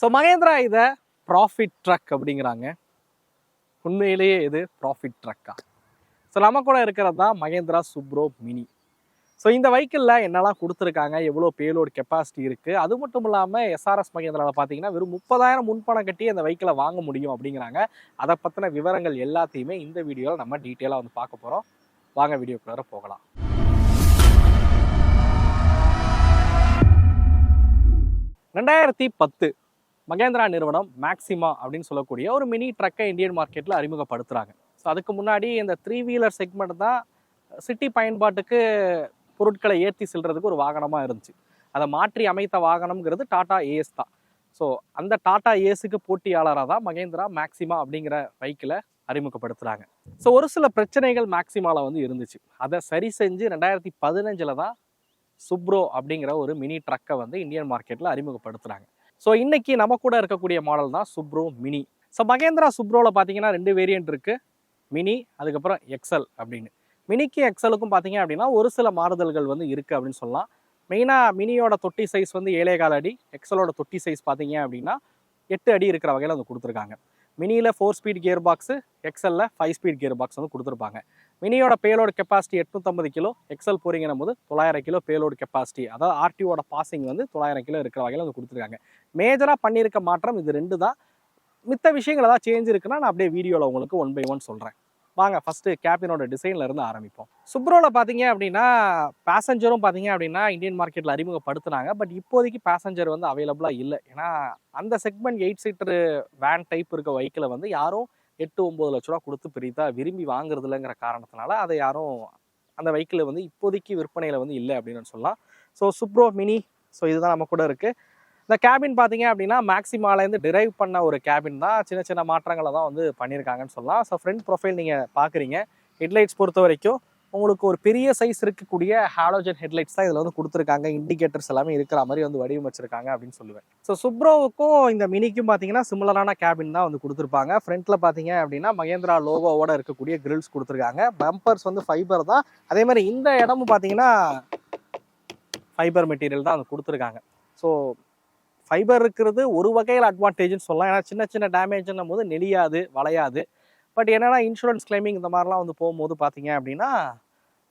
So Mahindra இதை profit drug அப்படிங்கிறாங்க. உண்மையிலேயே இது ப்ராஃபிட் ட்ரக்கா? ஸோ நம்ம கூட இருக்கிறது தான் மகேந்திரா சுப்ரோ மினி. ஸோ இந்த வெஹிக்கிளில் என்னெல்லாம் கொடுத்துருக்காங்க, எவ்வளோ பேலோடு கெப்பாசிட்டி இருக்குது, அது மட்டும் இல்லாமல் எஸ்ஆர்எஸ் மகேந்திராவில் பார்த்தீங்கன்னா வெறும் 30,000 முன்பணம் கட்டி அந்த வெஹிக்கிளை வாங்க முடியும் அப்படிங்கிறாங்க. அதை பற்றின விவரங்கள் எல்லாத்தையுமே இந்த வீடியோவில் நம்ம டீட்டெயிலாக வந்து பார்க்க போகிறோம். வாங்க வீடியோக்குள்ளார போகலாம். $2010 மகேந்திரா நிறுவனம் மேக்ஸிமா அப்படின்னு சொல்லக்கூடிய ஒரு மினி ட்ரக்கை இந்தியன் மார்க்கெட்டில் அறிமுகப்படுத்துகிறாங்க. ஸோ அதுக்கு முன்னாடி இந்த 3 வீலர் செக்மெண்ட் தான் சிட்டி பயன்பாட்டுக்கு பொருட்களை ஏற்றி செல்றதுக்கு ஒரு வாகனமாக இருந்துச்சு. அதை மாற்றி அமைத்த வாகனம்ங்கிறது டாடா ஏஸ் தான். ஸோ அந்த டாடா ஏஸுக்கு போட்டியாளராக தான் மகேந்திரா மேக்ஸிமா அப்படிங்கிற பைக்கில் அறிமுகப்படுத்துகிறாங்க. ஸோ ஒரு சில பிரச்சனைகள் மேக்ஸிமாவில் வந்து இருந்துச்சு. அதை சரி செஞ்சு 2015 தான் சுப்ரோ அப்படிங்கிற ஒரு மினி ட்ரக்கை வந்து இந்தியன் மார்க்கெட்டில் அறிமுகப்படுத்துகிறாங்க. ஸோ இன்னைக்கு நம்ம கூட இருக்கக்கூடிய மாடல் தான் சுப்ரோ மினி. ஸோ மகேந்திரா சுப்ரோவில் பார்த்தீங்கன்னா 2 வேரியன்ட் இருக்குது, மினி அதுக்கப்புறம் எக்ஸல் அப்படின்னு. மினிக்கு எக்ஸலுக்கும் பார்த்தீங்க அப்படின்னா ஒரு சில மாறுதல்கள் வந்து இருக்குது அப்படின்னு சொல்லலாம். மெயினாக மினியோட தொட்டி சைஸ் வந்து 7.25 அடி, எக்ஸலோட தொட்டி சைஸ் பார்த்தீங்க அப்படின்னா 8 அடி இருக்கிற வகையில் வந்து கொடுத்துருக்காங்க. மினியில் 4 ஸ்பீட் கியர் பாக்ஸு, எக்ஸலில் 5 ஸ்பீட் கியர் பாக்ஸ் வந்து கொடுத்துருப்பாங்க. மினியோட பேலோடு கெப்பாசிட்டி 850 கிலோ, எக்ஸல் போறீங்கன்னும் போது 900 கிலோ பேலோடு கெப்பாசிட்டி, அதாவது ஆர்டிஓட பாசிங் வந்து 900 கிலோ இருக்கிற வகையில் வந்து கொடுத்துருக்காங்க. மேஜராக பண்ணியிருக்க மாற்றம் இது 2 தான். மித்த விஷயங்கள் ஏதாவது சேஞ்ச் இருக்குன்னா நான் அப்படியே வீடியோவில் உங்களுக்கு 1 by 1 சொல்கிறேன். வாங்க ஃபஸ்ட்டு கேபினோட டிசைனில் இருந்து ஆரம்பிப்போம். சுப்ரோவில் பார்த்தீங்க அப்படின்னா பேசஞ்சரும் பார்த்தீங்க அப்படின்னா இந்தியன் மார்க்கெட்டில் அறிமுகப்படுத்துனாங்க. பட் இப்போதைக்கு பேசஞ்சர் வந்து அவைலபிளாக இல்லை. ஏன்னா அந்த செக்மெண்ட் 8 சீட்டரு வேன் டைப் இருக்க வெஹிக்கிளை வந்து யாரும் 8-9 லட்ச ரூபா கொடுத்து பெரிதாக விரும்பி வாங்குறது இல்லைங்கிற காரணத்தினால அதை யாரும் அந்த வெஹிக்கிள் வந்து இப்போதைக்கு விற்பனையில் வந்து இல்லை அப்படின்னு சொல்லலாம். ஸோ சுப்ரோ மினி, ஸோ இதுதான் நம்ம கூட இருக்குது. இந்த கேபின் பார்த்தீங்க அப்படின்னா மேக்ஸிமாலேருந்து டிரைவ் பண்ண ஒரு கேபின் தான். சின்ன சின்ன மாற்றங்களை தான் வந்து பண்ணியிருக்காங்கன்னு சொல்லலாம். ஸோ ஃப்ரண்ட் ப்ரொஃபைல் நீங்கள் பார்க்குறீங்க. ஹெட்லைட்ஸ் பொறுத்த வரைக்கும் உங்களுக்கு ஒரு பெரிய சைஸ் இருக்கக்கூடிய ஹாலோஜன் ஹெட்லைட்ஸ் தான் இதில் வந்து கொடுத்துருக்காங்க. இண்டிகேட்டர்ஸ் எல்லாமே இருக்கிற மாதிரி வந்து வடிவமைச்சிருக்காங்க அப்படின்னு சொல்லுவேன். ஸோ சுப்ரோவுக்கும் இந்த மினிக்கும் பார்த்தீங்கன்னா சிமிலரான கேபின் தான் வந்து கொடுத்துருப்பாங்க. ஃப்ரண்ட்டில் பார்த்தீங்க அப்படின்னா மகேந்திரா லோகோவோட இருக்கக்கூடிய கிரில்ஸ் கொடுத்துருக்காங்க. பம்பர்ஸ் வந்து ஃபைபர் தான். அதே மாதிரி இந்த இடமும் பார்த்தீங்கன்னா ஃபைபர் மெட்டீரியல் தான் வந்து கொடுத்துருக்காங்க. ஸோ ஃபைபர் இருக்கிறது ஒரு வகையில் அட்வான்டேஜ்னு சொல்லலாம். ஏன்னா சின்ன சின்ன டேமேஜ்னும் போது நெளியாது, வளையாது. பட் என்னென்னா இன்சூரன்ஸ் கிளைமிங் இந்த மாதிரிலாம் வந்து போகும்போது பார்த்தீங்க அப்படின்னா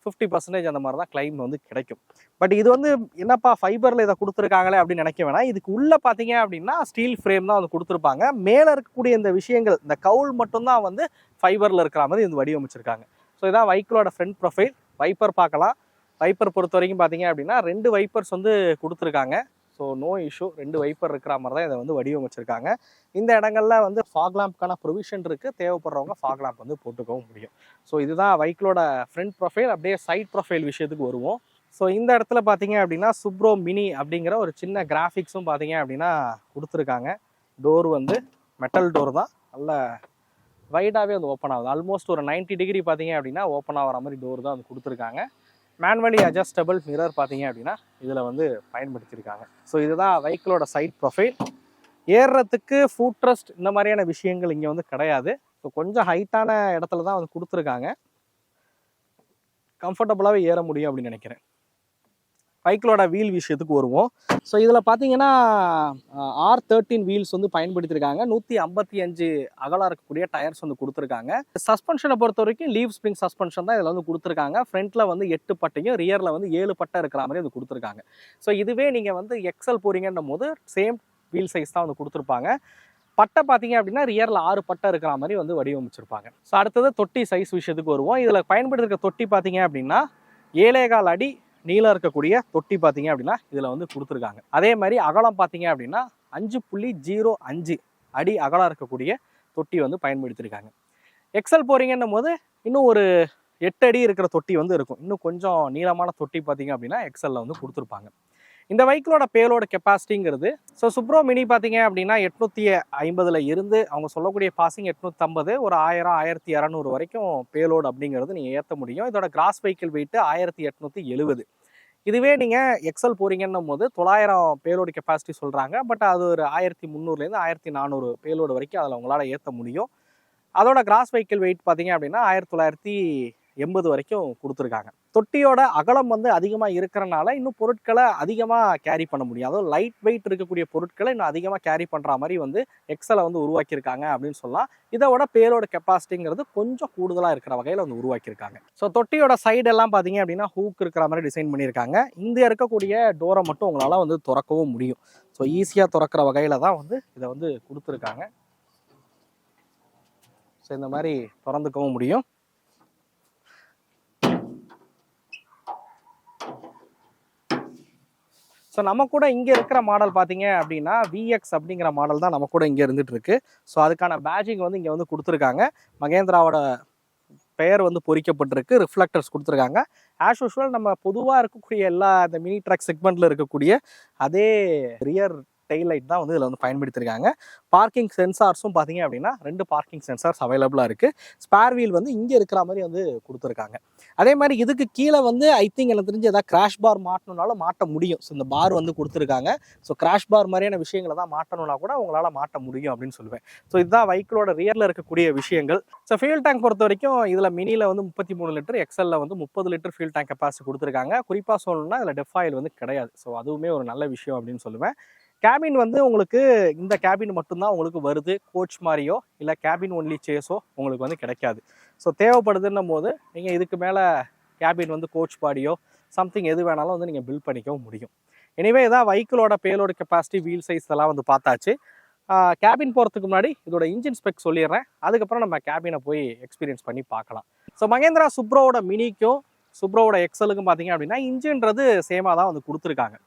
50% அந்த மாதிரி தான் கிளைம் வந்து கிடைக்கும். பட் இது வந்து என்னப்பா ஃபைபரில் இதை கொடுத்துருக்காங்களே அப்படின்னு நினைக்க வேணாம். இதுக்கு உள்ளே பார்த்தீங்க அப்படின்னா ஸ்டீல் ஃப்ரேம் தான் வந்து கொடுத்துருப்பாங்க. மேலே இருக்கக்கூடிய இந்த விஷயங்கள், இந்த கவுல் மட்டும்தான் வந்து ஃபைபரில் இருக்கிற மாதிரி வந்து வடிவமைச்சிருக்காங்க. ஸோ இதான் வெஹிக்கிளோட ஃப்ரண்ட் ப்ரொஃபைல். வைப்பர் பார்க்கலாம். வைப்பர் பொறுத்த வரைக்கும் பார்த்தீங்க அப்படின்னா 2 வைப்பர்ஸ் வந்து கொடுத்துருக்காங்க. ஸோ நோ இஷ்யூ, 2 வைப்பர் இருக்கிற மாதிரி தான் இதை வந்து வடிவமைச்சிருக்காங்க. இந்த இடங்கள்ல வந்து ஃபாக் லேம்ப்க்கான ப்ரொவிஷன் இருக்குது. தேவைப்படுறவங்க ஃபாக் லேம்ப் வந்து போட்டுக்கவும் முடியும். ஸோ இதுதான் வெஹிக்கிளோட ஃப்ரண்ட் ப்ரொஃபைல். அப்படியே சைட் ப்ரொஃபைல் விஷயத்துக்கு வருவோம். ஸோ இந்த இடத்துல பார்த்தீங்க அப்படின்னா சுப்ரோ மினி அப்படிங்கிற ஒரு சின்ன கிராஃபிக்ஸும் பார்த்தீங்க அப்படின்னா கொடுத்துருக்காங்க. டோர் வந்து மெட்டல் டோர் தான், நல்ல வைடாகவே வந்து ஓப்பன் ஆகுது. ஆல்மோஸ்ட் ஒரு 90 டிகிரி பார்த்தீங்க அப்படின்னா ஓப்பன் ஆகிற மாதிரி டோர் தான் வந்து கொடுத்துருக்காங்க. மேனுவலி அட்ஜஸ்டபிள் மிரர் பார்த்தீங்க அப்படின்னா இதில் வந்து பயன்படுத்தியிருக்காங்க. ஸோ இதுதான் வெஹிக்கிளோட சைட் ப்ரொஃபைல். ஏறுறதுக்கு ஃபுட் ரெஸ்ட் இந்த மாதிரியான விஷயங்கள் இங்கே வந்து கிடையாது. ஸோ கொஞ்சம் ஹைட்டான இடத்துல தான் வந்து கொடுத்துருக்காங்க. கம்ஃபர்டபுளாகவே ஏற முடியும் அப்படின்னு நினைக்கிறேன். பைக்கிளோட வீல் விஷயத்துக்கு வருவோம். ஸோ இதில் பார்த்தீங்கன்னா R13 வீல்ஸ் வந்து பயன்படுத்தியிருக்காங்க. 155 அகலம் இருக்கக்கூடிய டயர்ஸ் வந்து கொடுத்துருக்காங்க. சஸ்பென்ஷனை பொறுத்த வரைக்கும் லீவ் ஸ்ப்ரிங் சஸ்பென்ஷன் தான் இதில் வந்து கொடுத்துருக்காங்க. ஃப்ரண்ட்டில் வந்து 8 பட்டையும் ரியரில் வந்து 7 பட்டை இருக்கிற மாதிரி வந்து கொடுத்துருக்காங்க. ஸோ இதுவே நீங்கள் வந்து எக்ஸல் போகிறீங்கன்னும் போது சேம் வீல் சைஸ் தான் வந்து கொடுத்துருப்பாங்க. பட்டை பார்த்தீங்க அப்படின்னா ரியரில் 6 பட்டை இருக்கிற மாதிரி வந்து வடிவமைச்சிருப்பாங்க. ஸோ அடுத்தது தொட்டி சைஸ் விஷயத்துக்கு வருவோம். இதில் பயன்படுத்திருக்க தொட்டி பார்த்தீங்க அப்படின்னா 7.25 அடி நீளம் இருக்கக்கூடிய தொட்டி பார்த்தீங்க அப்படின்னா இதில் வந்து கொடுத்துருக்காங்க. அதே மாதிரி அகலம் பார்த்தீங்க அப்படின்னா 5.05 அடி அகலம் இருக்கக்கூடிய தொட்டி வந்து பயன்படுத்தியிருக்காங்க. எக்ஸல் போகிறீங்கன்னும் போது இன்னும் ஒரு 8 அடி இருக்கிற தொட்டி வந்து இருக்கும். இன்னும் கொஞ்சம் நீளமான தொட்டி பார்த்தீங்க அப்படின்னா எக்ஸலில் வந்து கொடுத்துருப்பாங்க. இந்த வெஹிக்கிளோட பேலோட கெப்பாசிட்டிங்கிறது ஸோ சுப்ரோ மினி பார்த்தீங்க அப்படின்னா 850 இருந்து அவங்க சொல்லக்கூடிய பாசிங் 850, ஒரு 1000 1200 வரைக்கும் பேலோடு அப்படிங்கிறது நீங்கள் ஏற்ற முடியும். இதோட கிராஸ் வெஹிக்கிள் வெயிட்டு 1870. இதுவே நீங்கள் எக்ஸல் போகிறீங்கன்னும் போது 900 பேலோடு கெப்பாசிட்டி சொல்கிறாங்க. பட் அது ஒரு 1300லேருந்து 1400 பேலோடு வரைக்கும் அதில் உங்களால் ஏற்ற முடியும். அதோட கிராஸ் வெஹிக்கிள் வெயிட் பார்த்தீங்க அப்படின்னா 1970 80 வரைக்கும் கொடுத்துருக்காங்க. தொட்டியோட அகலம் வந்து அதிகமாக இருக்கிறனால இன்னும் பொருட்களை அதிகமாக கேரி பண்ண முடியும். அதாவது லைட் வெயிட் இருக்கக்கூடிய பொருட்களை இன்னும் அதிகமாக கேரி பண்ணுற மாதிரி வந்து எக்ஸலை வந்து உருவாக்கியிருக்காங்க அப்படின்னு சொல்லலாம். இதோட பேரோட கெப்பாசிட்டிங்கிறது கொஞ்சம் கூடுதலாக இருக்கிற வகையில் வந்து உருவாக்கியிருக்காங்க. ஸோ தொட்டியோட சைடெல்லாம் பார்த்தீங்க அப்படின்னா ஹூக் இருக்கிற மாதிரி டிசைன் பண்ணியிருக்காங்க. இந்த இருக்கக்கூடிய டோரை மட்டும் உங்களால் வந்து திறக்கவும் முடியும். ஸோ ஈஸியாக திறக்கிற வகையில் தான் வந்து இதை வந்து கொடுத்துருக்காங்க. ஸோ இந்த மாதிரி திறந்துக்கவும் முடியும். ஸோ நம்ம கூட இங்கே இருக்கிற மாடல் பார்த்தீங்க அப்படின்னா விஎக்ஸ் அப்படிங்கிற மாடல் தான் நம்ம கூட இங்கே இருந்துட்டு இருக்கு. ஸோ அதுக்கான பேட்சிங் வந்து இங்கே வந்து கொடுத்துருக்காங்க. மகேந்திராவோட பெயர் வந்து பொறிக்கப்பட்டிருக்கு, ரிஃப்ளெக்டர்ஸ் கொடுத்துருக்காங்க. ஆஸ் யூஷுவல் நம்ம பொதுவாக இருக்கக்கூடிய எல்லா இந்த மினி ட்ரக் செக்மெண்ட்டில் இருக்கக்கூடிய அதே ரியர் டெயில் லைட் தான் வந்து இதில் வந்து பயன்படுத்தியிருக்காங்க. பார்க்கிங் சென்சார்ஸும் பார்த்தீங்க அப்படின்னா 2 பார்க்கிங் சென்சார்ஸ் அவைலபிளாக இருக்குது. ஸ்பேர் வீல் வந்து இங்கே இருக்கிற மாதிரி வந்து கொடுத்துருக்காங்க. அதே மாதிரி இதுக்கு கீழே வந்து ஐ திங்க் எனக்கு தெரிஞ்சு ஏதாவது கிராஷ் பார் மாட்டணுனாலும் மாட்ட முடியும். ஸோ இந்த பார் வந்து கொடுத்துருக்காங்க. ஸோ கிராஷ் பார் மாதிரியான விஷயங்களை தான் மாட்டணும்னா கூட உங்களால் மாட்ட முடியும் அப்படின்னு சொல்லுவேன். ஸோ இதுதான் வெஹிக்கிளோட ரியரில் இருக்கக்கூடிய விஷயங்கள். ஸோ ஃபியூல் டேங்க் பொறுத்த வரைக்கும் இதில் மினியில் வந்து 33 லிட்டர், எக்ஸலில் வந்து 30 லிட்டர் ஃபியூல் டேங்க் கெப்பாசிட்டி கொடுத்துருக்காங்க. குறிப்பாக சொல்லணும்னா இதில் டெஃப் ஆயில் வந்து கிடையாது. ஸோ அதுவுமே ஒரு நல்ல விஷயம் அப்படின்னு சொல்லுவேன். கேபின் வந்து உங்களுக்கு இந்த கேபின் மட்டும்தான் உங்களுக்கு வருது. கோச் மாதிரியோ இல்லை கேபின் ஒன்லி சேஸோ உங்களுக்கு வந்து கிடைக்காது. ஸோ தேவைப்படுதுன்னும் போது நீங்கள் இதுக்கு மேலே கேபின் வந்து கோச் பாடியோ சம்திங் எது வேணாலும் வந்து நீங்கள் பில்ட் பண்ணிக்கவும் முடியும். எனிவே இதான் வெஹிக்கிளோட பேலோட கெப்பாசிட்டி, வீல் சைஸ் எல்லாம் வந்து பார்த்தாச்சு. கேபின் போகிறதுக்கு முன்னாடி இதோட இன்ஜின் ஸ்பெக் சொல்லிடுறேன். அதுக்கப்புறம் நம்ம கேபினை போய் எக்ஸ்பீரியன்ஸ் பண்ணி பார்க்கலாம். ஸோ மகேந்திரா சுப்ரோவோட மினிக்கும் சுப்ரோவோட எக்ஸலுக்கும் பார்த்தீங்க அப்படின்னா இன்ஜின்றது சேமாக தான் வந்து கொடுத்துருக்காங்க.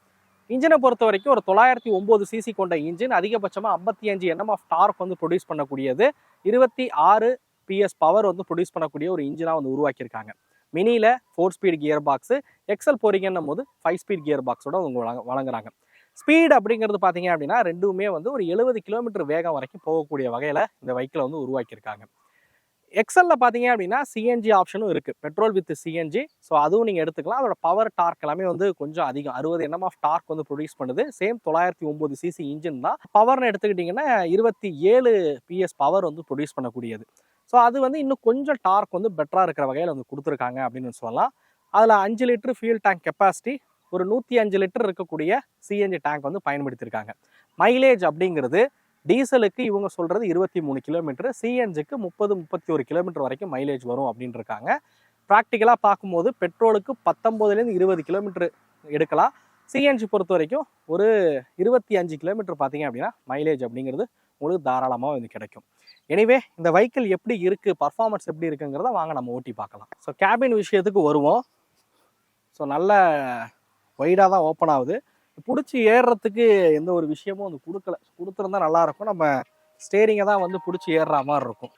இன்ஜினை பொறுத்த வரைக்கும் ஒரு 909 சிசி கொண்ட இன்ஜின், அதிகபட்சமாக 55 Nm ஆஃப் டார்க் வந்து ப்ரொடியூஸ் பண்ணக்கூடியது, 26 PS பவர் வந்து ப்ரொடியூஸ் பண்ணக்கூடிய ஒரு இன்ஜினாக வந்து உருவாக்கியிருக்காங்க. மினியில் 4 ஸ்பீட் கியர் பாக்ஸு, எக்ஸல் போறீங்கன்னும் போது 5 ஸ்பீட் கியர் பாக்ஸோட அவங்க வழங்குறாங்க. ஸ்பீட் அப்படிங்கிறது பார்த்தீங்க அப்படின்னா ரெண்டுமே வந்து ஒரு 70 கிலோமீட்டர் வேகம் வரைக்கும் போகக்கூடிய வகையில் இந்த வெஹிக்கிளை வந்து உருவாக்கியிருக்காங்க. எக்ஸலில் பார்த்தீங்க அப்படின்னா சிஎன்ஜி ஆப்ஷனும் இருக்குது, பெட்ரோல் வித் சிஎன்ஜி. ஸோ அதுவும் நீங்கள் எடுத்துக்கலாம். அதோட பவர் டார்க் எல்லாமே வந்து கொஞ்சம் அதிகம், 60 Nm ஆஃப் டார்க் வந்து ப்ரொடியூஸ் பண்ணுது. சேம் 909 சிசி இன்ஜின் தான். பவர்னு எடுத்துக்கிட்டிங்கன்னா 27 PS பவர் வந்து ப்ரொடியூஸ் பண்ணக்கூடியது. ஸோ அது வந்து இன்னும் கொஞ்சம் டார்க் வந்து பெட்டராக இருக்கிற வகையில் வந்து கொடுத்துருக்காங்க அப்படின்னு சொல்லலாம். அதில் 5 லிட்டர் ஃபியூல் டேங்க் கெப்பாசிட்டி, ஒரு 105 லிட்டர் இருக்கக்கூடிய சிஎன்ஜி டேங்க் வந்து பயன்படுத்தியிருக்காங்க. மைலேஜ் அப்படிங்கிறது டீசலுக்கு இவங்க சொல்கிறது 23 கிலோமீட்டர், சிஎன்ஜிக்கு 30-31 கிலோமீட்டர் வரைக்கும் மைலேஜ் வரும் அப்படின்னு இருக்காங்க. ப்ராக்டிக்கலாக பார்க்கும்போது பெட்ரோலுக்கு 19லேருந்து 20 கிலோமீட்டர் எடுக்கலாம். சிஎன்ஜி பொறுத்த வரைக்கும் ஒரு 25 கிலோமீட்டர் பார்த்தீங்க அப்படின்னா மைலேஜ் அப்படிங்கிறது உங்களுக்கு தாராளமாக வந்து கிடைக்கும். எனிவே இந்த வெஹிக்கிள் எப்படி இருக்குது, பர்ஃபார்மன்ஸ் எப்படி இருக்குங்கிறத வாங்க நம்ம ஓட்டி பார்க்கலாம். ஸோ கேபின் விஷயத்துக்கு வருவோம். ஸோ நல்ல வைடாக தான் ஓப்பன் ஆகுது. பிடிச்சி ஏறுறதுக்கு எந்த ஒரு விஷயமும் வந்து கொடுத்துருந்தா நல்லாயிருக்கும். நம்ம ஸ்டேரிங்கை தான் வந்து பிடிச்சி ஏறுற மாதிரி இருக்கும்.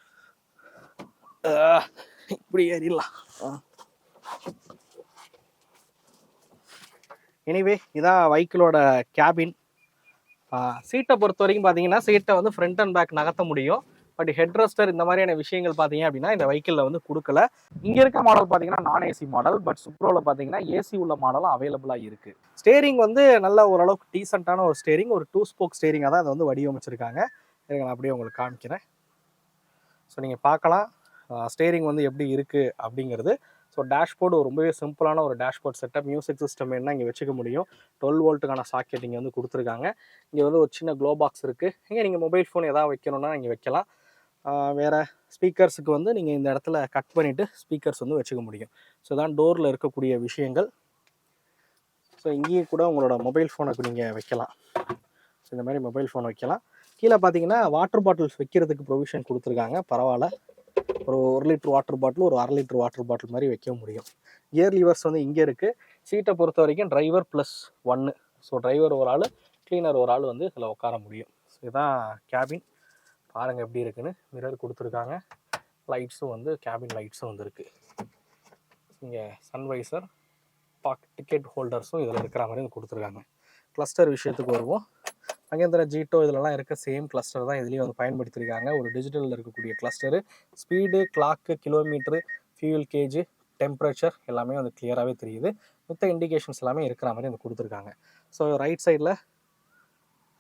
இப்படி ஏறிடலாம். எனிவே இதான் வெஹிக்கிளோட கேபின். சீட்டை பொறுத்த வரைக்கும் பார்த்தீங்கன்னா சீட்டை வந்து ஃப்ரண்ட் அண்ட் பேக் நகர்த்த முடியும். பட் ஹெட் ரெஸ்டர் இந்த மாதிரியான விஷயங்கள் பார்த்தீங்க அப்படின்னா இந்த வெஹிக்கிளில் வந்து கொடுக்கல. இங்கே இருக்க மாடல் பார்த்தீங்கன்னா நான் ஏசி மாடல், பட் சுப்ரோவில் பார்த்தீங்கன்னா ஏசி உள்ள மாடலும் அவைலபிளாக இருக்குது. ஸ்டேரிங் வந்து நல்ல ஓரளவுக்கு டீசெண்டான ஒரு ஸ்டேரிங், ஒரு 2 ஸ்போக் ஸ்டேரிங்காக தான் அதை வந்து வடிவமைச்சிருக்காங்க. நான் அப்படியே உங்களுக்கு காமிக்கிறேன். ஸோ நீங்கள் பார்க்கலாம் ஸ்டேரிங் வந்து எப்படி இருக்குது அப்படிங்கிறது. ஸோ டேஷ்போர்டு ரொம்பவே சிம்பிளான ஒரு டேஷ்போர்ட் செட்டப். மியூசிக் சிஸ்டம் என்ன இங்கே வச்சுக்க முடியும். 12 வோல்ட்டுக்கான சாக்கெட் இங்கே வந்து கொடுத்துருக்காங்க. இங்கே வந்து ஒரு சின்ன க்ளோ பாக்ஸ் இருக்குது. இங்கே நீங்கள் மொபைல் ஃபோன் எதாவது வைக்கணும்னா இங்கே வைக்கலாம். வேறு ஸ்பீக்கர்ஸுக்கு வந்து நீங்கள் இந்த இடத்துல கட் பண்ணிவிட்டு ஸ்பீக்கர்ஸ் வந்து வச்சுக்க முடியும். ஸோ தான் டோரில் இருக்கக்கூடிய விஷயங்கள். ஸோ இங்கேயே கூட உங்களோட மொபைல் ஃபோனுக்கு நீங்கள் வைக்கலாம். ஸோ இந்த மாதிரி மொபைல் ஃபோன் வைக்கலாம். கீழே பார்த்தீங்கன்னா வாட்டர் பாட்டில்ஸ் வைக்கிறதுக்கு ப்ரொவிஷன் கொடுத்துருக்காங்க. பரவாயில்ல, ஒரு 1 லிட்டர் வாட்டர் பாட்டில், ஒரு 1/2 லிட்டர் வாட்டர் பாட்டில் மாதிரி வைக்க முடியும். கியர் லிவர்ஸ் வந்து இங்கே இருக்குது. சீட்டை பொறுத்த வரைக்கும் டிரைவர் +1. ஸோ டிரைவர் ஒரு ஆள், கிளீனர் ஒரு ஆள் வந்து இதில் உட்கார முடியும். ஸோ இதுதான் கேபின். பாருங்கள் எப்படி இருக்குன்னு. மிரர் கொடுத்துருக்காங்க. லைட்ஸும் வந்து கேபின் லைட்ஸும் வந்து இருக்குது. இங்கே சன்வைசர், டிக்கெட் ஹோல்டர்ஸும் இதில் இருக்கிற மாதிரி கொடுத்துருக்காங்க. கிளஸ்டர் விஷயத்துக்கு வருவோம். மகேந்திரா ஜீட்டோ இதிலலாம் இருக்க சேம் கிளஸ்டர் தான் இதுலேயும் வந்து பயன்படுத்தியிருக்காங்க. ஒரு டிஜிட்டலில் இருக்கக்கூடிய cluster. Speed, clock, kilometre, fuel gauge, temperature எல்லாமே வந்து கிளியராகவே தெரியுது. மொத்த இண்டிகேஷன்ஸ் எல்லாமே இருக்கிற மாதிரி வந்து கொடுத்துருக்காங்க. ஸோ ரைட் சைடில்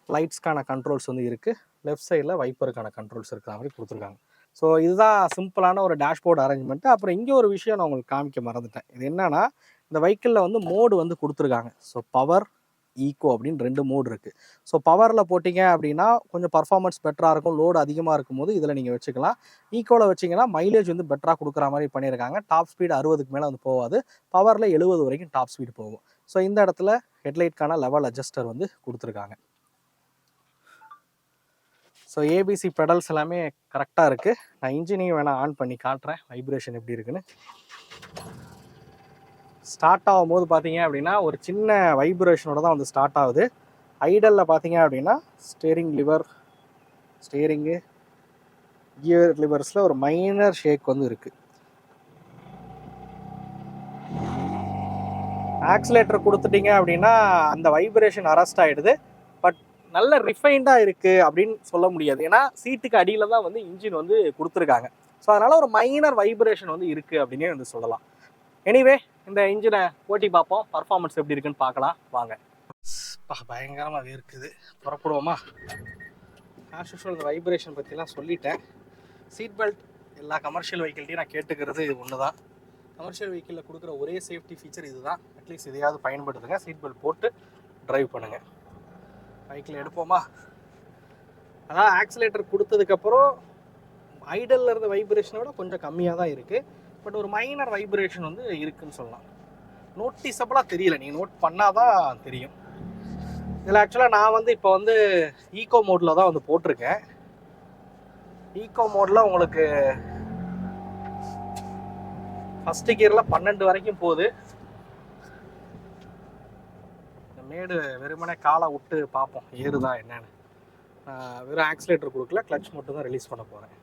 லைட்ஸ்க்கான கண்ட்ரோல்ஸ் வந்து இருக்குது. லெஃப்ட் சைடில் வைப்பருக்கான கண்ட்ரோல்ஸ் இருக்கிற மாதிரி கொடுத்துருக்காங்க. ஸோ இதுதான் சிம்பிளான ஒரு டேஷ்போர்ட் அரேஞ்ச்மெண்ட். அப்புறம் இங்கே ஒரு விஷயம் நான் உங்களுக்கு காமிக்க மறந்துட்டேன். இது என்னன்னா, இந்த வெஹிக்கிளில் வந்து மோடு வந்து கொடுத்துருக்காங்க. ஸோ பவர், ஈக்கோ அப்படின்னு 2 மோடு இருக்குது. ஸோ பவரில் போட்டிங்க அப்படின்னா கொஞ்சம் பர்ஃபார்மன்ஸ் பெட்டராக இருக்கும். லோடு அதிகமாக இருக்கும்போது இதில் நீங்கள் வச்சுக்கலாம். ஈக்கோவில் வச்சிங்கன்னா மைலேஜ் வந்து பெட்டராக கொடுக்குற மாதிரி பண்ணியிருக்காங்க. டாப் ஸ்பீடு 60க்கு மேலே வந்து போகாது. பவரில் 70 வரைக்கும் டாப் ஸ்பீடு போகும். ஸோ இந்த இடத்துல ஹெட்லைட்கான லெவல் அட்ஜஸ்டர் வந்து கொடுத்துருக்காங்க. ஸோ ஏபிசி பெடல்ஸ் எல்லாமே கரெக்டாக இருக்குது. நான் இன்ஜினையும் வேணால் ஆன் பண்ணி காட்டுறேன் வைப்ரேஷன் எப்படி இருக்குன்னு. ஸ்டார்ட் ஆகும்போது பார்த்தீங்க அப்படின்னா ஒரு சின்ன வைப்ரேஷனோட தான் வந்து ஸ்டார்ட் ஆகுது. ஐடலில் பார்த்தீங்க அப்படின்னா ஸ்டேரிங்கு கியர் லிவர்ஸில் ஒரு மைனர் ஷேக் வந்து இருக்குது. ஆக்சிலேட்டர் கொடுத்துட்டீங்க அப்படின்னா அந்த வைப்ரேஷன் அரெஸ்ட் ஆகிடுது. பட் நல்ல ரிஃபைண்டாக இருக்குது அப்படின்னு சொல்ல முடியாது. ஏன்னா சீட்டுக்கு அடியில் தான் வந்து இன்ஜின் வந்து கொடுத்துருக்காங்க. ஸோ அதனால் ஒரு மைனர் வைப்ரேஷன் வந்து இருக்குது அப்படின்னே வந்து சொல்லலாம். எனிவே இந்த இன்ஜினை ஓட்டி பார்ப்போம், பர்ஃபார்மன்ஸ் எப்படி இருக்குன்னு பார்க்கலாம் வாங்க. பயங்கரமாக இருக்குது. புறப்படுவோமா? ஆஸ் யூஷுவல் இந்த வைப்ரேஷன் பற்றிலாம் சொல்லிட்டேன். சீட் பெல்ட் எல்லா கமர்ஷியல் வெஹிக்கிள்டையும் நான் கேட்டுக்கிறது இது ஒன்று தான். கமர்ஷியல் வெஹிக்கிளில் கொடுக்குற ஒரே சேஃப்டி ஃபீச்சர் இது தான். அட்லீஸ்ட் இதையாவது பயன்படுத்துங்க. சீட் பெல்ட் போட்டு ட்ரைவ் பண்ணுங்கள். பைக்கில் எடுப்போமா? அதான் ஆக்சிலேட்டர் கொடுத்ததுக்கப்புறம் ஐடலில் இருந்த வைப்ரேஷனை விட கொஞ்சம் கம்மியாக தான் இருக்குது. பட் ஒரு மைனர் வைப்ரேஷன் வந்து இருக்குதுன்னு சொல்லலாம். நோட்டிஸபிளாக தெரியல, நீங்கள் நோட் பண்ணால் தான் தெரியும். இதில் ஆக்சுவலாக நான் வந்து இப்போ வந்து ஈக்கோ மோடில் தான் வந்து போட்டிருக்கேன். ஈக்கோ மோடில் உங்களுக்கு ஃபஸ்ட்டு கியரில் 12 வரைக்கும் போகுது. மேடு வெறுமனே காலை விட்டு பார்ப்போம் ஏறுதா என்னன்னு. வெறும் ஆக்சிலேட்டர் கொடுக்கல, கிளச் மட்டும் தான் ரிலீஸ் பண்ண போகிறேன்.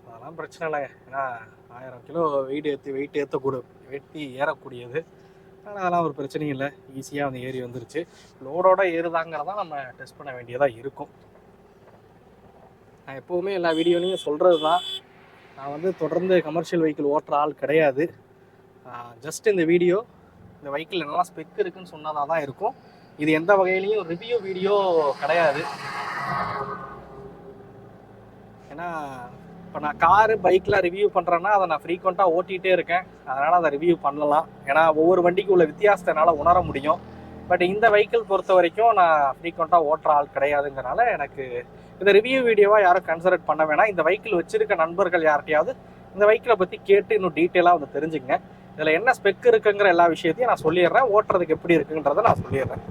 அதெல்லாம் பிரச்சனை இல்லைங்க. ஏன்னா 1000 கிலோ வெயிட் ஏறக்கூடியது. ஆனால் அதெல்லாம் ஒரு பிரச்சனையும் இல்லை. ஈஸியாக வந்து ஏறி வந்துருச்சு. லோடோட ஏறுதாங்கிறதான் நம்ம டெஸ்ட் பண்ண வேண்டியதாக இருக்கும். நான் எப்போவுமே எல்லா வீடியோலையும் சொல்கிறது தான், நான் வந்து தொடர்ந்து கமர்ஷியல் வெஹிக்கிள் ஓட்டுற ஆள் கிடையாது. ஜஸ்ட் இந்த வீடியோ இந்த வெஹிக்கிள் என்னெல்லாம் ஸ்பெக் இருக்குன்னு சொன்னதாக தான் இருக்கும். இது எந்த வகையிலையும் ரிவ்யூ வீடியோ கிடையாது. ஏன்னா இப்போ நான் காரு பைக்கெலாம் ரிவ்யூ பண்ணுறேன்னா அதை நான் ஃப்ரீக்வெண்ட்டாக ஓட்டிகிட்டே இருக்கேன். அதனால் அதை ரிவ்யூ பண்ணலாம். ஏன்னா ஒவ்வொரு வண்டிக்கு உள்ள வித்தியாசத்தை என்னால் உணர முடியும். பட் இந்த வெஹிக்கிள் பொறுத்த வரைக்கும் நான் ஃப்ரீக்வெண்ட்டாக ஓட்டுற ஆள் கிடையாதுங்கிறனால எனக்கு இந்த ரிவ்யூ வீடியோவாக யாரும் கன்சிடர் பண்ண வேணாம். இந்த வெஹிக்கிள் வச்சுருக்க நண்பர்கள் யார்கிட்டையாவது இந்த வெஹிக்கிளை பற்றி கேட்டு இன்னும் டீட்டெயிலாக வந்து தெரிஞ்சுங்க. இதில் என்ன ஸ்பெக் இருக்குங்கிற எல்லா விஷயத்தையும் நான் சொல்லிடுறேன். ஓட்டுறதுக்கு எப்படி இருக்குன்றதை நான் சொல்லிடுறேன்.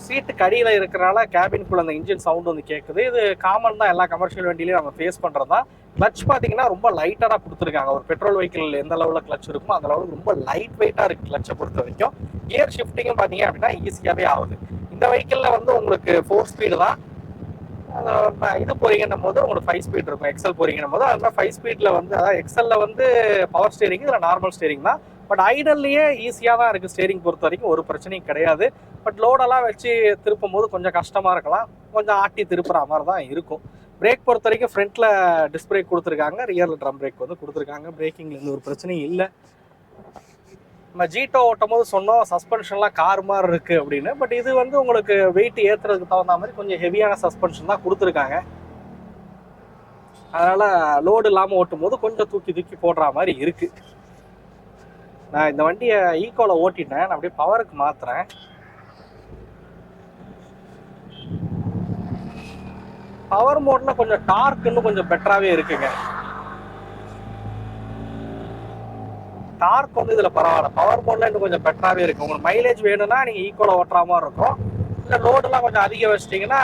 சீட்டுக்கு அடியில் இருக்கிறனால கேபின்குள்ளே அந்த இன்ஜின் சவுண்ட் வந்து கேட்குது. இது காமன் தான், எல்லா கமர்ஷியல் வண்டியிலையும் நம்ம ஃபேஸ் பண்ணுறது தான். கிளச் பார்த்தீங்கன்னா ரொம்ப லைட்டாக கொடுத்துருக்காங்க. ஒரு பெட்ரோல் வெஹிக்கிள் எந்த லெவலில் கிளச் இருக்குமோ அந்த லெவலுக்கு ரொம்ப லைட் வெயிட்டாக இருக்குது கிளச்சை பொறுத்த வரைக்கும். கியர் ஷிஃப்டிங்கும் பார்த்தீங்க அப்படின்னா ஈஸியாகவே ஆகுது. இந்த வெஹிக்கிளில் வந்து உங்களுக்கு 4 ஸ்பீடு தான். இது போறீங்கன்னும் போது உங்களுக்கு 5 ஸ்பீட் இருக்கும். எக்ஸல் போறீங்கன்னும் போது அது 5 ஸ்பீடில் வந்து, அதாவது எக்ஸலில் வந்து பவர் ஸ்டேரிங், இதில் நார்மல் ஸ்டேரிங் தான். பட் ஐடல்லையே ஈஸியாக தான் இருக்குது. ஸ்டேரிங் பொறுத்த வரைக்கும் ஒரு பிரச்சனையும் கிடையாது. பட் லோடெல்லாம் வச்சு திருப்பும் போது கொஞ்சம் கஷ்டமாக இருக்கலாம். கொஞ்சம் ஆட்டி திருப்புற மாதிரி தான் இருக்கும். பிரேக் பொறுத்த வரைக்கும் ஃப்ரண்ட்டில் டிஸ்க் பிரேக் கொடுத்துருக்காங்க, ரியரில் ட்ரம் பிரேக் வந்து கொடுத்துருக்காங்க. பிரேக்கிங்கில் எந்த ஒரு பிரச்சனையும் இல்லை. நம்ம ஜீட்டோ ஓட்டும் போது சொன்னோம் சஸ்பென்ஷன்லாம் கார் மாதிரி இருக்குது அப்படின்னு. பட் இது வந்து உங்களுக்கு வெயிட் ஏற்றுறதுக்கு தகுந்த மாதிரி கொஞ்சம் ஹெவியான சஸ்பென்ஷன் தான் கொடுத்துருக்காங்க. அதனால் லோடு இல்லாமல் ஓட்டும் போது கொஞ்சம் தூக்கி போடுற மாதிரி இருக்குது. நான் இந்த வண்டியை ஈக்கோவில் ஓட்டிட்டேன். நான் அப்படியே பவருக்கு மாற்றுறேன். பவர் மோடில் கொஞ்சம் டார்க் இன்னும் கொஞ்சம் பெட்டராகவே இருக்குங்க. டார்க் வந்து இதில் பரவாயில்ல. பவர் மோடில் இன்னும் கொஞ்சம் பெட்டராகவே இருக்குது. உங்களுக்கு மைலேஜ் வேணும்னா நீங்கள் ஈக்குவலாக ஓட்டுற மாதிரி இருக்கும். இல்லை லோடெல்லாம் கொஞ்சம் அதிகம் வச்சிட்டிங்கன்னா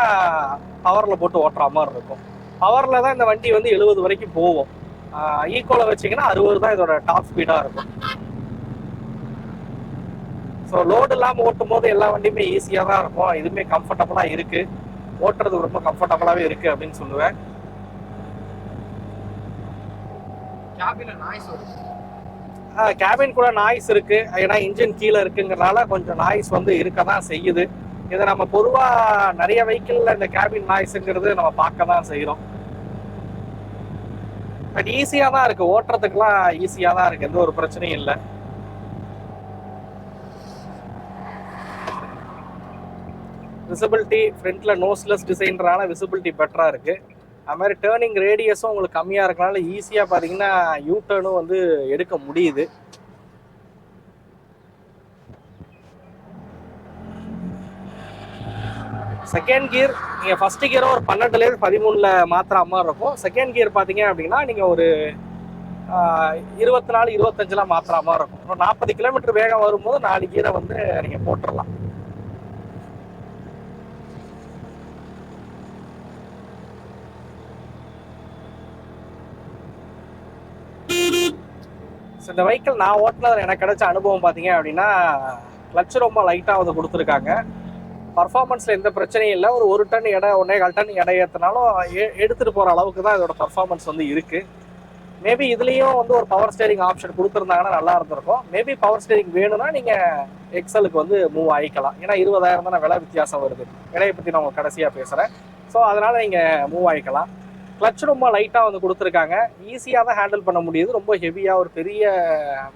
பவரில் போட்டு ஓட்டுற மாதிரி இருக்கும். பவரில் தான் இந்த வண்டி வந்து 70 வரைக்கும் போகும். ஈக்குவலாக வச்சிங்கன்னா 60 தான் இதோட டாப் ஸ்பீடாக இருக்கும். ஸோ லோடு இல்லாமல் ஓட்டும் போது எல்லா வண்டியுமே ஈஸியாக தான் இருக்கும். இதுவுமே கம்ஃபர்டபுளாக இருக்குது. ஓட்டுறது ரொம்ப கம்ஃபர்டபுளாகவே இருக்குது அப்படின்னு சொல்லுவேன். கேபின் கூட நாய்ஸ் இருக்கு. ஏன்னா இன்ஜின் கீழே இருக்குங்கிறனால கொஞ்சம் நாய்ஸ் வந்து இருக்க தான் செய்யுது. இதை நம்ம பொதுவாக நிறைய வெஹிக்கிளில் இந்த கேபின் நாய்ஸுங்கிறது நம்ம பார்க்க தான் செய்கிறோம். பட் ஈஸியாக தான் இருக்குது, ஓட்டுறதுக்கெலாம் ஈஸியாக தான் இருக்குது, எந்த ஒரு பிரச்சனையும் இல்லை. விசிபிலிட்டி ஃப்ரண்ட்டில் நோஸ்லெஸ் டிசைன்றனால விசிபிலிட்டி பெட்டராக இருக்குது. அது மாதிரி டேர்னிங் ரேடியஸும் உங்களுக்கு கம்மியாக இருக்கனால ஈஸியாக பார்த்தீங்கன்னா யூ டர்னும் வந்து எடுக்க முடியுது. செகண்ட் கியர் நீங்கள் ஃபஸ்ட்டு கியரை ஒரு 12லேருந்து 13 மாத்திர மாதிரி இருக்கும். செகண்ட் கியர் பார்த்தீங்க அப்படின்னா நீங்கள் ஒரு 24, 25 மாத்திர மாதிரி இருக்கும். ஒரு 40 கிலோமீட்டர் வேகம் வரும்போது 4 கியரை வந்து நீங்கள் போட்டுடலாம். இந்த வெஹிக்கிள் நான் ஓட்டினது எனக்கு கிடைச்ச அனுபவம் பார்த்தீங்க அப்படின்னா கிளட்ச் ரொம்ப லைட்டாக வந்து கொடுத்துருக்காங்க. பர்ஃபார்மன்ஸில் எந்த பிரச்சனையும் இல்லை. ஒரு டன் எடை 1.25 டன் எடை ஏற்றினாலும் எடுத்துகிட்டு போகிற அளவுக்கு தான் இதோட பர்ஃபார்மன்ஸ் வந்து இருக்குது. மேபி இதுலேயும் வந்து ஒரு பவர் ஸ்டேரிங் ஆப்ஷன் கொடுத்துருந்தாங்கன்னா நல்லா இருந்திருக்கும். மேபி பவர் ஸ்டேரிங் வேணும்னா நீங்கள் எக்ஸலுக்கு வந்து மூவ் ஆகிக்கலாம். ஏன்னா 20,000 தானே விலை வித்தியாசம் வருது. விலையை பற்றி நான் உங்களுக்கு கடைசியாக பேசுகிறேன். ஸோ அதனால் நீங்கள் மூவ் ஆகிக்கலாம். கிளட்ச் ரொம்ப லைட்டாக வந்து கொடுத்துருக்காங்க. ஈஸியாக தான் ஹேண்டில் பண்ண முடியுது. ரொம்ப ஹெவியாக ஒரு பெரிய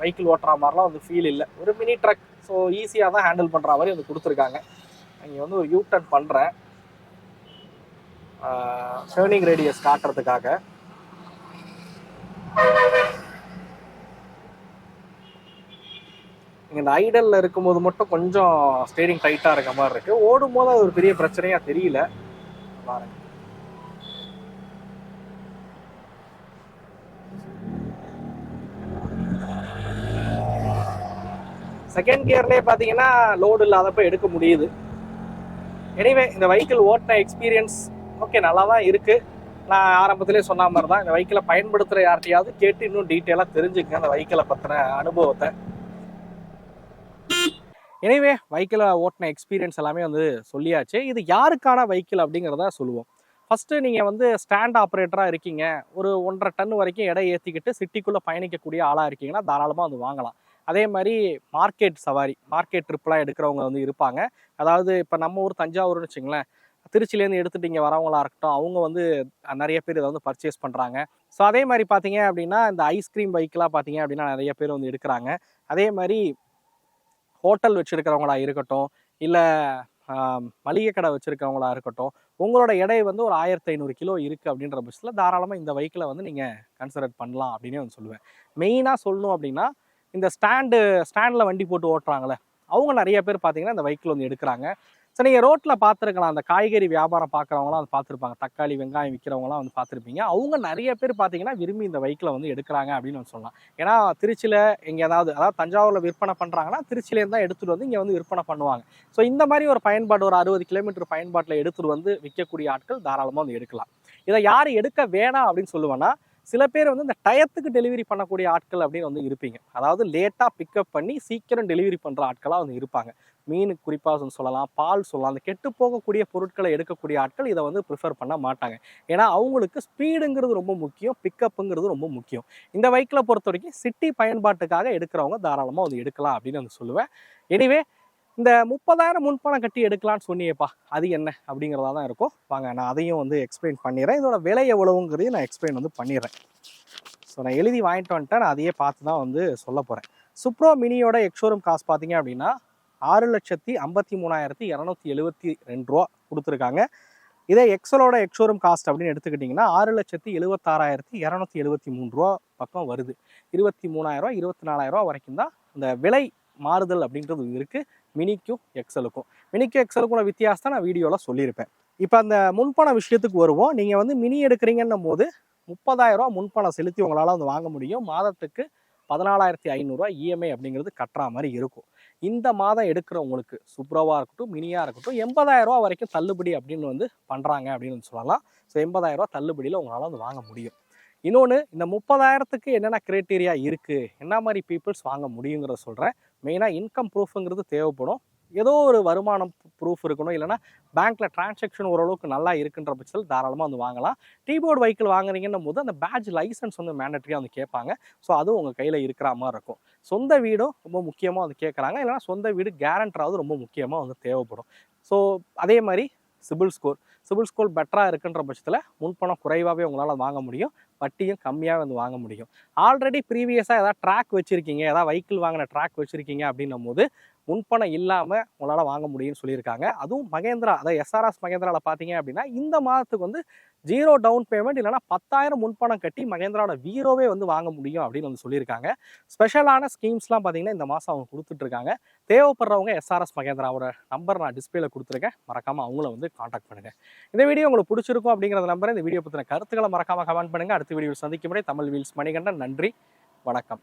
வெஹிக்கிள் ஓட்டுற மாதிரிலாம் வந்து ஃபீல் இல்லை. ஒரு மினி ட்ரக். ஸோ ஈஸியாக தான் ஹேண்டில் பண்ணுற மாதிரி வந்து கொடுத்துருக்காங்க. இங்கே வந்து ஒரு யூ டர்ன் பண்ணுறேன் டேர்னிங் ரேடியஸ் காட்டுறதுக்காக. இங்கே இந்த ஐடலில் இருக்கும்போது மட்டும் கொஞ்சம் ஸ்டேரிங் டைட்டாக இருக்க மாதிரி இருக்குது. ஓடும் போது அது ஒரு பெரிய பிரச்சனையாக தெரியல. பாருங்க, செகண்ட் கியர்லேயே பார்த்தீங்கன்னா லோடு இல்லாதப்போ எடுக்க முடியுது. எனிவே இந்த வெஹிக்கிள் ஓட்டின எக்ஸ்பீரியன்ஸ் ஓகே நல்லா தான் இருக்குது. நான் ஆரம்பத்திலே சொன்ன மாதிரி தான் இந்த வெஹிக்கிளை பயன்படுத்துகிற யார்ட்டையாவது கேட்டு இன்னும் டீட்டெயிலாக தெரிஞ்சுக்கங்க அந்த வெஹிக்கிளை பற்றின அனுபவத்தை. எனிவே வெஹிக்கிளை ஓட்டின எக்ஸ்பீரியன்ஸ் எல்லாமே வந்து சொல்லியாச்சு. இது யாருக்கான வெஹிக்கிள் அப்படிங்கிறத சொல்லுவோம். ஃபஸ்ட்டு நீங்கள் வந்து ஸ்டாண்ட் ஆப்ரேட்டராக இருக்கீங்க, ஒரு 1.5 டன் வரைக்கும் எடை ஏற்றிக்கிட்டு சிட்டிக்குள்ளே பயணிக்கக்கூடிய ஆளாக இருக்கீங்கன்னா தாராளமாக வந்து வாங்கலாம். அதே மாதிரி மார்க்கெட் சவாரி, மார்க்கெட் ட்ரிப்லாம் எடுக்கிறவங்க வந்து இருப்பாங்க. அதாவது இப்போ நம்ம ஊர் தஞ்சாவூர்னு வச்சுங்களேன், திருச்சிலேருந்து எடுத்துகிட்டு இங்கே வரவங்களா இருக்கட்டும், அவங்க வந்து நிறைய பேர் இதை வந்து பர்ச்சேஸ் பண்ணுறாங்க. ஸோ அதே மாதிரி பார்த்தீங்க அப்படின்னா இந்த ஐஸ்கிரீம் பைக்கெலாம் பார்த்தீங்க அப்படின்னா நிறைய பேர் வந்து எடுக்கிறாங்க. அதே மாதிரி ஹோட்டல் வச்சுருக்கிறவங்களா இருக்கட்டும், இல்லை மளிகை கடை வச்சுருக்கிறவங்களா இருக்கட்டும், உங்களோட எடை வந்து ஒரு 1500 கிலோ இருக்குது அப்படின்ற பட்சத்தில் தாராளமாக இந்த வெஹிக்கிளை வந்து நீங்கள் கன்சிடர் பண்ணலாம் அப்படின்னே வந்து சொல்லுவேன். மெயினாக சொல்லணும் அப்படின்னா இந்த ஸ்டாண்டில் வண்டி போட்டு ஓட்டுறாங்களே அவங்க நிறைய பேர் பார்த்தீங்கன்னா இந்த வெஹிக்கிள் வந்து எடுக்கிறாங்க. ஸோ நீங்கள் ரோட்டில் பார்த்துருக்கலாம், அந்த காய்கறி வியாபாரம் பார்க்குறவங்களாம் வந்து பார்த்துருப்பாங்க, தக்காளி வெங்காயம் விற்கிறவங்களாம் வந்து பார்த்துருப்பீங்க. அவங்க நிறைய பேர் பார்த்தீங்கன்னா விரும்பி இந்த வெஹிக்கிளை வந்து எடுக்கிறாங்க அப்படின்னு வந்து சொல்லலாம். ஏன்னா திருச்சியில் எங்கே அதாவது தஞ்சாவூரில் விற்பனை பண்ணுறாங்கன்னா திருச்சியிலேருந்து தான் எடுத்துகிட்டு வந்து இங்கே வந்து விற்பனை பண்ணுவாங்க. ஸோ இந்த மாதிரி ஒரு பயன்பாடு, ஒரு 60 கிலோமீட்டர் பயன்பாட்டில் எடுத்துகிட்டு வந்து விற்கக்கூடிய ஆட்கள் தாராளமாக வந்து எடுக்கலாம். இதை யார் எடுக்க வேணாம் அப்படின்னு சொல்லுவேன்னா, சில பேர் வந்து இந்த டயத்துக்கு டெலிவரி பண்ணக்கூடிய ஆட்கள் அப்படின்னு வந்து இருப்பீங்க. அதாவது லேட்டாக பிக்கப் பண்ணி சீக்கிரம் டெலிவரி பண்ணுற ஆட்களாக வந்து இருப்பாங்க. மீன் குறிப்பாக சொல்லலாம், பால் சொல்லலாம். அந்த கெட்டு போகக்கூடிய பொருட்களை எடுக்கக்கூடிய ஆட்கள் இதை வந்து ப்ரிஃபர் பண்ண மாட்டாங்க. ஏன்னா அவங்களுக்கு ஸ்பீடுங்கிறது ரொம்ப முக்கியம், பிக்கப்புங்கிறது ரொம்ப முக்கியம். இந்த வெஹிக்கிளை பொறுத்த வரைக்கும் சிட்டி பயன்பாட்டுக்காக எடுக்கிறவங்க தாராளமாக வந்து எடுக்கலாம் அப்படின்னு வந்து சொல்லுவேன். எனிவே இந்த 30,000 முன்பணம் கட்டி எடுக்கலான்னு சொன்னியேப்பா, அது என்ன அப்படிங்கிறதா தான் இருக்கும். வாங்க நான் அதையும் வந்து எக்ஸ்பிளைன் பண்ணிடுறேன். இதோட விலை எவ்வளவுங்கிறதையும் நான் எக்ஸ்பிளைன் வந்து பண்ணிடுறேன். ஸோ நான் எழுதி வாங்கிட்டு வந்துட்டேன். நான் அதையே பார்த்து தான் வந்து சொல்ல போகிறேன். சுப்ரோ மினியோட எக்ஷோரூம் காஸ்ட் பார்த்தீங்க அப்படின்னா 6,53,272 ரூபா கொடுத்துருக்காங்க. இதே எக்ஸலோட எக்ஷோரூம் காஸ்ட் அப்படின்னு எடுத்துக்கிட்டிங்கன்னா 6,76,273 ரூபா பக்கம் வருது. 23,000 24,000 வரைக்கும் தான் அந்த விலை மாறுதல் அப்படின்றது இருக்குது மினிக்கும் எக்ஸலுக்கும். மினிக்கும் எக்ஸலுக்கும் வித்தியாசத்தை நான் வீடியோவில் சொல்லியிருப்பேன். இப்போ அந்த முன்பண விஷயத்துக்கு வருவோம். நீங்கள் வந்து மினி எடுக்கிறீங்கன்னும் போது 30,000 ரூபா முன்பணம் செலுத்தி உங்களால் வந்து வாங்க முடியும். மாதத்துக்கு 14,500 இஎம்ஐ அப்படிங்கிறது கட்டுற மாதிரி இருக்கும். இந்த மாதம் எடுக்கிறவங்களுக்கு சுப்ரோவாக இருக்கட்டும், மினியாக இருக்கட்டும் 80,000 ரூபா வரைக்கும் தள்ளுபடி அப்படின்னு வந்து பண்ணுறாங்க அப்படின்னு சொல்லலாம். ஸோ 80,000 ரூபா தள்ளுபடியில் உங்களால் வந்து வாங்க முடியும். இன்னொன்று, இந்த 30,000க்கு என்னென்ன க்ரைட்டீரியா இருக்குது, என்ன மாதிரி பீப்புள்ஸ் வாங்க முடியுங்கிறத சொல்கிறேன். மெயினாக இன்கம் ப்ரூஃபுங்கிறது தேவைப்படும். ஏதோ ஒரு வருமானம் ப்ரூஃப் இருக்கணும், இல்லைனா பேங்க்கில் டிரான்சாக்ஷன் ஓரளவுக்கு நல்லா இருக்குன்ற பட்சத்தில் தாராளமாக வந்து வாங்கலாம். டீபோர்டு வெஹிக்கிள் வாங்குறீங்கன்னும் போது அந்த பேட்ச் லைசன்ஸ் வந்து மேண்டட்ரியாக வந்து கேட்பாங்க. ஸோ அதுவும் உங்கள் கையில் இருக்கிற மாதிரி இருக்கும். சொந்த வீடும் ரொம்ப முக்கியமாக வந்து கேட்குறாங்க, இல்லைனா சொந்த வீடு கேரண்டராவது ரொம்ப முக்கியமாக வந்து தேவைப்படும். ஸோ அதே மாதிரி சிபில் ஸ்கோர் பெட்டராக இருக்குன்ற பட்சத்தில் முன்பணம் குறைவாகவே உங்களால் வாங்க முடியும், வட்டியும் கம்மியாக வந்து வாங்க முடியும். ஆல்ரெடி ப்ரீவியஸாக ஏதாவது ட்ராக் வச்சுருக்கீங்க, ஏதாவது வெஹிக்கிள் வாங்கின ட்ராக் வச்சுருக்கீங்க அப்படின்னும் போது முன்பணம் இல்லாமல் உங்களால் வாங்க முடியும்னு சொல்லியிருக்காங்க. அதுவும் மகேந்திரா, அதாவது எஸ்ஆர்எஸ் மகேந்திராவில் பார்த்தீங்க அப்படின்னா இந்த மாதத்துக்கு வந்து 0 டவுன் பேமெண்ட் இல்லைனா 10,000 முன்பணம் கட்டி மகேந்திராவோட வீரோவே வந்து வாங்க முடியும் அப்படின்னு வந்து சொல்லியிருக்காங்க. ஸ்பெஷலான ஸ்கீம்ஸ்லாம் பார்த்தீங்கன்னா இந்த மாதம் அவங்க கொடுத்துட்ருக்காங்க. தேவைப்படுறவங்க எஸ்ஆர்எஸ் மகேந்திராவோட நம்பர் நான் டிஸ்பிளேல கொடுத்துருக்கேன், மறக்காமல் அவங்கள வந்து காண்டாக்ட் பண்ணுங்கள். இந்த வீடியோ உங்களுக்கு பிடிச்சிருக்கும் அப்படிங்கிறத நம்புறேன். இந்த வீடியோ பற்றின கருத்துக்களை மறக்காமல் கமெண்ட் பண்ணுங்கள். அடுத்த வீடியோ சந்திக்கும் முறை தமிழ் வீல்ஸ் மணிகண்டன். நன்றி, வணக்கம்.